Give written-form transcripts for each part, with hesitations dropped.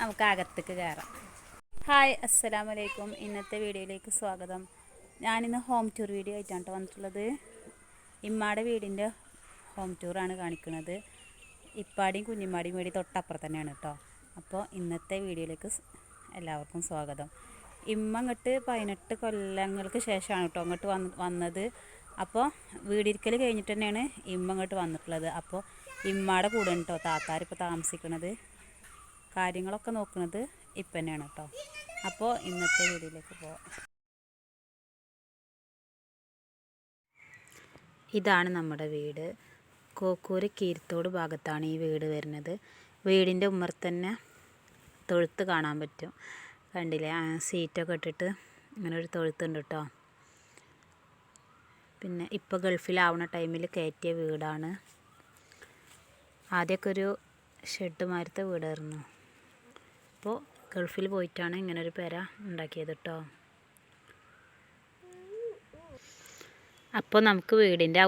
നമുക്ക് അകത്തേക്ക് കയറാം. ഹായ്, അസ്സലാമു അലൈക്കും. ഇന്നത്തെ വീഡിയോയിലേക്ക് സ്വാഗതം. ഞാനിന്ന് ഹോം ടൂർ വീഡിയോ ആയിട്ടാണ് വന്നിട്ടുള്ളത്. ഇമ്മാടെ വീടിൻ്റെ ഹോം ടൂറാണ് കാണിക്കുന്നത്. ഇപ്പാടിയും കുഞ്ഞിമ്മാടിയും വീട് തൊട്ടപ്പുറം തന്നെയാണ് കേട്ടോ. അപ്പോൾ ഇന്നത്തെ വീഡിയോയിലേക്ക് എല്ലാവർക്കും സ്വാഗതം. ഇമ്മ ഇങ്ങോട്ട് 18 കൊല്ലങ്ങൾക്ക് ശേഷമാണ് കേട്ടോ ഇങ്ങോട്ട് വന്നത്. അപ്പോൾ വീടിരിക്കൽ കഴിഞ്ഞിട്ട് തന്നെയാണ് ഇമ്മ ഇങ്ങോട്ട് വന്നിട്ടുള്ളത്. അപ്പോൾ ഇമ്മാടെ കൂടെ കേട്ടോ താത്താരിപ്പോൾ താമസിക്കുന്നത്. കാര്യങ്ങളൊക്കെ നോക്കുന്നത് ഇപ്പം തന്നെയാണ് കേട്ടോ. അപ്പോൾ ഇന്നത്തെ വീഡിയോയിലേക്ക് പോവാം. ഇതാണ് നമ്മുടെ വീട്. കോക്കൂര് കീരത്തോട് ഭാഗത്താണ് ഈ വീട് വരുന്നത്. വീടിൻ്റെ ഉമ്മറത്ത് തന്നെ തൊഴുത്ത് കാണാൻ പറ്റും. കണ്ടില്ലേ, സീറ്റൊക്കെ ഇട്ടിട്ട് ഇങ്ങനെ ഒരു തൊഴുത്തുണ്ട് കേട്ടോ. പിന്നെ ഇപ്പോൾ ഗൾഫിലാവുന്ന ടൈമിൽ കയറ്റിയ വീടാണ്. ആദ്യമൊക്കെ ഒരു ഷെഡ് മാരത്തെ വീടായിരുന്നു. അപ്പോൾ ഗൾഫിൽ പോയിട്ടാണ് ഇങ്ങനൊരു പെര ഉണ്ടാക്കിയത് കേട്ടോ. അപ്പോൾ നമുക്ക് വീടിൻ്റെ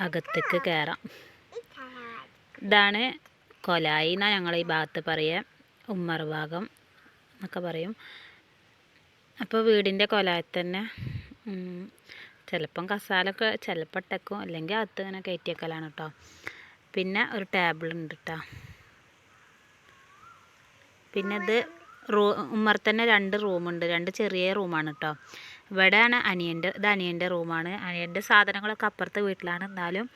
അകത്തേക്ക് കയറാം. ഇതാണ് കൊലായി എന്നാണ് ഞങ്ങൾ ഈ ഭാഗത്ത് പറയുക, ഉമ്മറ ഭാഗം എന്നൊക്കെ പറയും. അപ്പോൾ വീടിൻ്റെ കൊലായിൽ തന്നെ ചിലപ്പം കസാലൊക്കെ ചിലപ്പോൾ ഇട്ടേക്കും, അല്ലെങ്കിൽ അകത്ത് ഇങ്ങനെ കയറ്റിയേക്കലാണ് കേട്ടോ. പിന്നെ ഒരു ടേബിൾ ഉണ്ട് കേട്ടോ. പിന്നെ ഇത് ഉമ്മറത്തന്നെ 2 റൂമുണ്ട്. 2 ചെറിയ റൂമാണ് കേട്ടോ. ഇവിടെയാണ് അനിയൻ്റെ റൂമാണ്. അനിയൻ്റെ സാധനങ്ങളൊക്കെ അപ്പുറത്തെ വീട്ടിലാണ്. എന്നാലും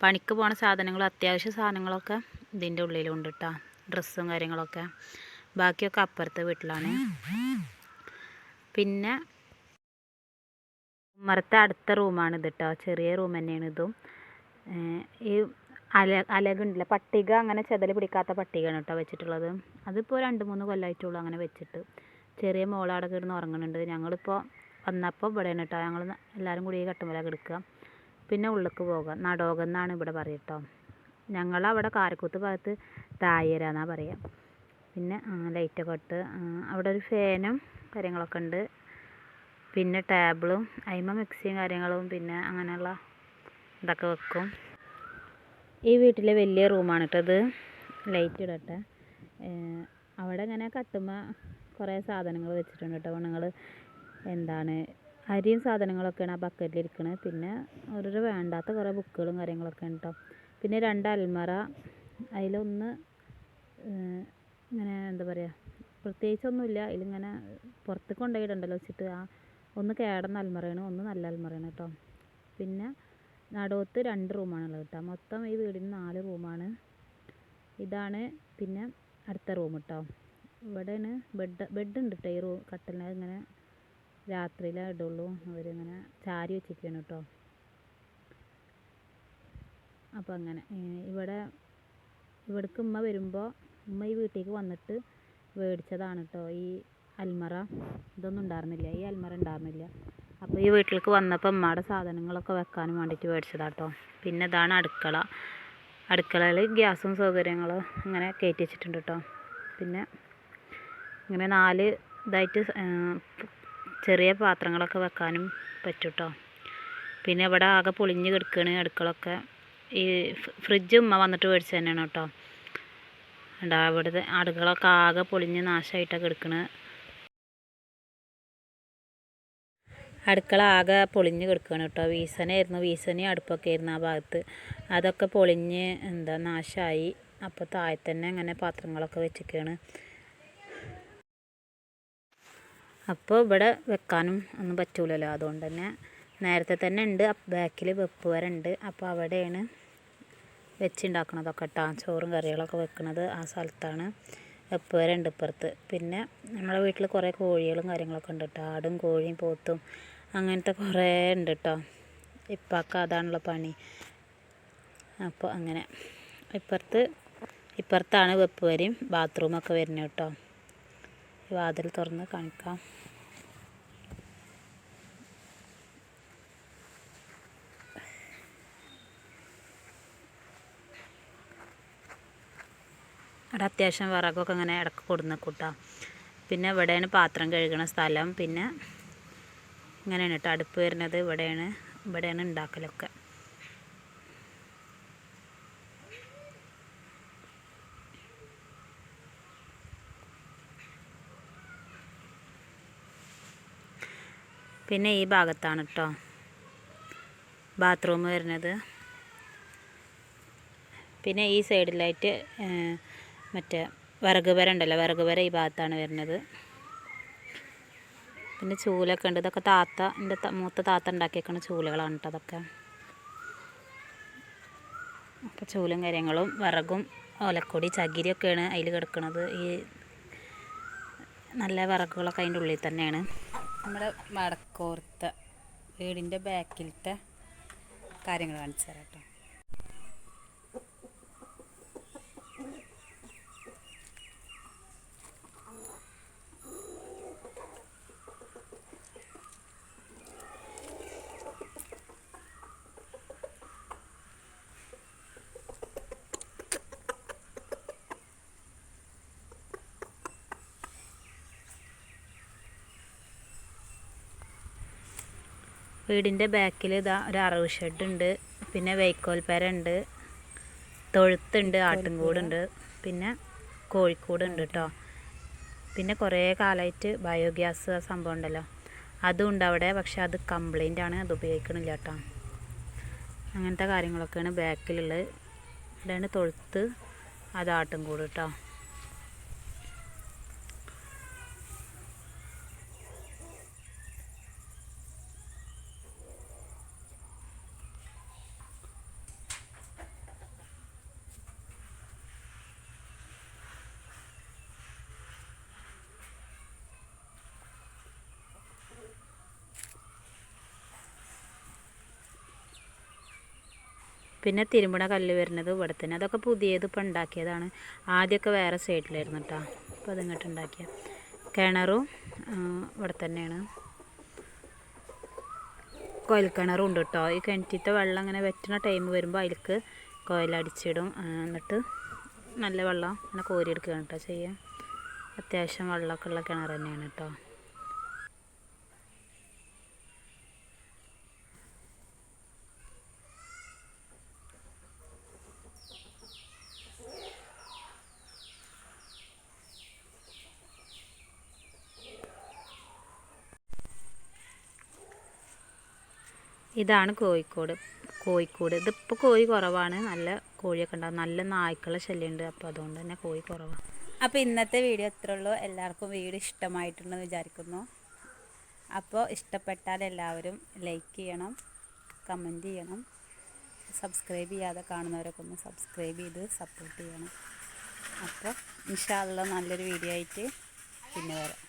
പണിക്ക് പോണ സാധനങ്ങളും അത്യാവശ്യ സാധനങ്ങളൊക്കെ ഇതിൻ്റെ ഉള്ളിലുണ്ട് കേട്ടോ. ഡ്രസ്സും കാര്യങ്ങളൊക്കെ ബാക്കിയൊക്കെ അപ്പുറത്തെ വീട്ടിലാണ്. പിന്നെ ഉമ്മറത്തെ അടുത്ത റൂമാണ് ഇത് കേട്ടോ. ചെറിയ റൂം തന്നെയാണ് ഇതും. ഈ അലകുണ്ടല്ലോ, പട്ടിക, അങ്ങനെ ചെതൽ പിടിക്കാത്ത പട്ടികയാണ് കേട്ടോ വെച്ചിട്ടുള്ളത്. അതിപ്പോൾ 2-3 കൊല്ലമായിട്ടുള്ളൂ അങ്ങനെ വെച്ചിട്ട്. ചെറിയ മോളവിടെ കിടന്ന് ഉറങ്ങുന്നുണ്ട്. ഞങ്ങളിപ്പോൾ വന്നപ്പോൾ ഇവിടെയാണ് കേട്ടോ. ഞങ്ങൾ എല്ലാവരും കൂടി ഈ കട്ടുമല കിടക്കുക. പിന്നെ ഉള്ളിലേക്ക് പോകാം. നടോകം എന്നാണ് ഇവിടെ പറയുക കേട്ടോ. ഞങ്ങളവിടെ കാരക്കൂത്ത് ഭാഗത്ത് തായര എന്നാണ് പറയുക. പിന്നെ ലൈറ്റൊക്കെ ഇട്ട് അവിടെ ഒരു ഫാനും കാര്യങ്ങളൊക്കെ ഉണ്ട്. പിന്നെ ടേബിളും അതിന്മേൽ മിക്സിയും കാര്യങ്ങളും പിന്നെ അങ്ങനെയുള്ള ഇതൊക്കെ വെക്കും. ഈ വീട്ടിലെ വലിയ റൂമാണ് കേട്ടോ ഇത്. ലൈറ്റ് ഇടട്ടെ. അവിടെ ഇങ്ങനെ കട്ടുമ്പോൾ കുറേ സാധനങ്ങൾ വെച്ചിട്ടുണ്ട് കേട്ടോ. ഞങ്ങൾ എന്താണ് അരിയും സാധനങ്ങളൊക്കെയാണ് ആ ബക്കറ്റിലിരിക്കുന്നത്. പിന്നെ ഓരോരോ വേണ്ടാത്ത കുറേ ബുക്കുകളും കാര്യങ്ങളൊക്കെ ഉണ്ട് കേട്ടോ. പിന്നെ 2 അൽമറ, അതിലൊന്ന് ഇങ്ങനെ എന്താ പറയുക, പ്രത്യേകിച്ചൊന്നുമില്ല. അതിലിങ്ങനെ പുറത്ത് കൊണ്ടുപോയിട്ടുണ്ടല്ലോ വെച്ചിട്ട് ഒന്ന് കേടന്ന അൽമറയാണ്, ഒന്ന് നല്ല അൽമറയാണ് കേട്ടോ. പിന്നെ നടുവത്ത് 2 റൂമാണുള്ളത് കേട്ടോ. മൊത്തം ഈ വീടിന് 4 റൂമാണ്. ഇതാണ് പിന്നെ അടുത്ത റൂം കേട്ടോ. ഇവിടെയാണ് ബെഡ് ഉണ്ട് കേട്ടോ. ഈ കട്ടിലിന് ഇങ്ങനെ രാത്രിയിലേ ഇടുള്ളൂ. അവരിങ്ങനെ ചാരി വെച്ചിരിക്കുകയാണ് കേട്ടോ. അപ്പോൾ അങ്ങനെ ഇവിടേക്ക് ഉമ്മ വരുമ്പോൾ ഉമ്മ ഈ വീട്ടിലേക്ക് വന്നിട്ട് മേടിച്ചതാണ് കേട്ടോ ഈ അൽമറ. ഇതൊന്നും ഉണ്ടായിരുന്നില്ല, ഈ അൽമറ ഉണ്ടായിരുന്നില്ല. അപ്പോൾ ഈ വീട്ടിലേക്ക് വന്നപ്പോൾ ഉമ്മയുടെ സാധനങ്ങളൊക്കെ വെക്കാനും വേണ്ടിയിട്ട് മേടിച്ചതാട്ടോ. പിന്നെ ഇതാണ് അടുക്കള. അടുക്കളയിൽ ഗ്യാസും സൗകര്യങ്ങളും ഇങ്ങനെ കയറ്റി വെച്ചിട്ടുണ്ട് കേട്ടോ. പിന്നെ ഇങ്ങനെ 4 ഇതായിട്ട് ചെറിയ പാത്രങ്ങളൊക്കെ വെക്കാനും പറ്റും കേട്ടോ. പിന്നെ ഇവിടെ ആകെ പൊളിഞ്ഞ് കിടക്കുകയാണ് അടുക്കളൊക്കെ. ഈ ഫ്രിഡ്ജ് ഉമ്മ വന്നിട്ട് മേടിച്ച് തന്നെയാണ് കേട്ടോ. ഇവിടുത്തെ അടുക്കളൊക്കെ ആകെ പൊളിഞ്ഞ് നാശമായിട്ടൊക്കെ കിടക്കുന്നത്. അടുക്കള ആകെ പൊളിഞ്ഞ് കിടക്കുകയാണ് കേട്ടോ. വീസനയും അടുപ്പൊക്കെ ആയിരുന്നു ആ ഭാഗത്ത്. അതൊക്കെ പൊളിഞ്ഞ് നാശമായി. അപ്പോൾ താഴെ തന്നെ അങ്ങനെ പാത്രങ്ങളൊക്കെ വെച്ചിരിക്കുകയാണ്. അപ്പോൾ ഇവിടെ വെക്കാനും ഒന്നും പറ്റൂലല്ലോ. അതുകൊണ്ട് തന്നെ നേരത്തെ തന്നെ ഉണ്ട്. ബാക്കിൽ വെപ്പ് വരെ ഉണ്ട്. അപ്പോൾ അവിടെയാണ് വെച്ചുണ്ടാക്കണതൊക്കെ കേട്ടോ. ചോറും കറികളൊക്കെ വെക്കുന്നത് ആ സ്ഥലത്താണ്. വെപ്പ് വരെ ഉണ്ട് ഇപ്പുറത്ത്. പിന്നെ നമ്മളെ വീട്ടിൽ കുറേ കോഴികളും കാര്യങ്ങളൊക്കെ ഉണ്ട് കേട്ടോ. ആടും കോഴിയും പോത്തും അങ്ങനത്തെ കുറേ ഉണ്ട് കേട്ടോ. ഇപ്പൊക്കെ അതാണുള്ള പണി. അപ്പോൾ അങ്ങനെ ഇപ്പുറത്താണ് വെപ്പ് വരെയും ബാത്റൂമൊക്കെ വരുന്നത് കേട്ടോ. വാതിൽ തുറന്ന് കാണിക്കാം. അവിടെ അത്യാവശ്യം വിറകൊക്കെ ഇങ്ങനെ ഇടയ്ക്ക് കൊടുന്ന് കൂട്ടാ. പിന്നെ ഇവിടെയാണ് പാത്രം കഴുകണ സ്ഥലം. പിന്നെ ഇങ്ങനെയാണ് കേട്ടോ അടുപ്പ് വരുന്നത്. ഇവിടെയാണ് ഉണ്ടാക്കലൊക്കെ. പിന്നെ ഈ ഭാഗത്താണ് കേട്ടോ ബാത്റൂം വരുന്നത്. പിന്നെ ഈ സൈഡിലായിട്ട് മറ്റേ വിറക് പെര ഉണ്ടല്ലോ, വിറക് പെര ഈ ഭാഗത്താണ് വരുന്നത്. പിന്നെ ചൂലൊക്കെ ഉണ്ട്. ഇതൊക്കെ എൻ്റെ മൂത്ത താത്ത ഉണ്ടാക്കിയേക്കണ ചൂലുകളാണ് കേട്ടോ അതൊക്കെ. അപ്പോൾ ചൂലും കാര്യങ്ങളും വിറകും ഓലക്കൊടി ചകിരിയൊക്കെയാണ് അതിൽ കിടക്കുന്നത്. ഈ നല്ല വിറകുകളൊക്കെ അതിൻ്റെ ഉള്ളിൽ തന്നെയാണ്. നമ്മുടെ വടക്കോർത്ത വീടിൻ്റെ ബാക്കിലത്തെ കാര്യങ്ങൾ കാണിച്ചു തരാം കേട്ടോ. വീടിൻ്റെ ബാക്കിൽ ഇതാ ഒരു അറവ് ഷെഡുണ്ട്. പിന്നെ വൈക്കോൽപ്പര ഉണ്ട്, തൊഴുത്തുണ്ട്, ആട്ടിൻകൂടുണ്ട്, പിന്നെ കോഴിക്കൂടുണ്ട് കേട്ടോ. പിന്നെ കുറേ കാലമായിട്ട് ബയോഗ്യാസ് സംഭവം ഉണ്ടല്ലോ അതും ഉണ്ട് അവിടെ. പക്ഷെ അത് കംപ്ലൈൻ്റ് ആണ്, അത് ഉപയോഗിക്കണില്ല കേട്ടോ. അങ്ങനത്തെ കാര്യങ്ങളൊക്കെയാണ് ബാക്കിലുള്ളത്. ഇവിടെയാണ് തൊഴുത്ത്, അത് ആട്ടിൻകൂട് കേട്ടോ. പിന്നെ തിരുമ്പണ കല്ല് വരുന്നത് ഇവിടെ തന്നെ. അതൊക്കെ പുതിയത് ഇപ്പം ഉണ്ടാക്കിയതാണ്. ആദ്യമൊക്കെ വേറെ സൈഡിലായിരുന്നു കേട്ടോ. അപ്പോൾ അതിങ്ങോട്ട് ഉണ്ടാക്കിയ കിണറും ഇവിടെ തന്നെയാണ്. കോയിൽ കിണറും ഉണ്ട് കേട്ടോ. ഈ കിണറ്റിത്തെ വെള്ളം അങ്ങനെ വറ്റുന്ന ടൈം വരുമ്പോൾ അതിലേക്ക് കോയിലടിച്ചിടും. എന്നിട്ട് നല്ല വെള്ളം അങ്ങനെ കോരിയെടുക്കുകയാണ് കേട്ടോ ചെയ്യുക. അത്യാവശ്യം വെള്ളമൊക്കെ ഉള്ള കിണർ തന്നെയാണ് കേട്ടോ. ഇതാണ് കോഴിക്കോട്. ഇതിപ്പോൾ കോഴി കുറവാണ്, നല്ല കോഴിയൊക്കെ ഉണ്ടാകും. നല്ല നായ്ക്കളുടെ ശല്യമുണ്ട്, അപ്പോൾ അതുകൊണ്ട് തന്നെ കോഴി കുറവാണ്. അപ്പോൾ ഇന്നത്തെ വീഡിയോ ഇത്രേ ഉള്ളൂ. എല്ലാവർക്കും വീഡിയോ ഇഷ്ടമായിട്ടുണ്ടെന്ന് വിചാരിക്കുന്നു. അപ്പോൾ ഇഷ്ടപ്പെട്ടാൽ എല്ലാവരും ലൈക്ക് ചെയ്യണം, കമൻറ്റ് ചെയ്യണം. സബ്സ്ക്രൈബ് ചെയ്യാതെ കാണുന്നവരൊക്കെ ഒന്ന് സബ്സ്ക്രൈബ് ചെയ്ത് സപ്പോർട്ട് ചെയ്യണം. അപ്പോൾ ഇൻഷാ അല്ലാഹ് നല്ലൊരു വീഡിയോ ആയിട്ട് പിന്നെ വരാം.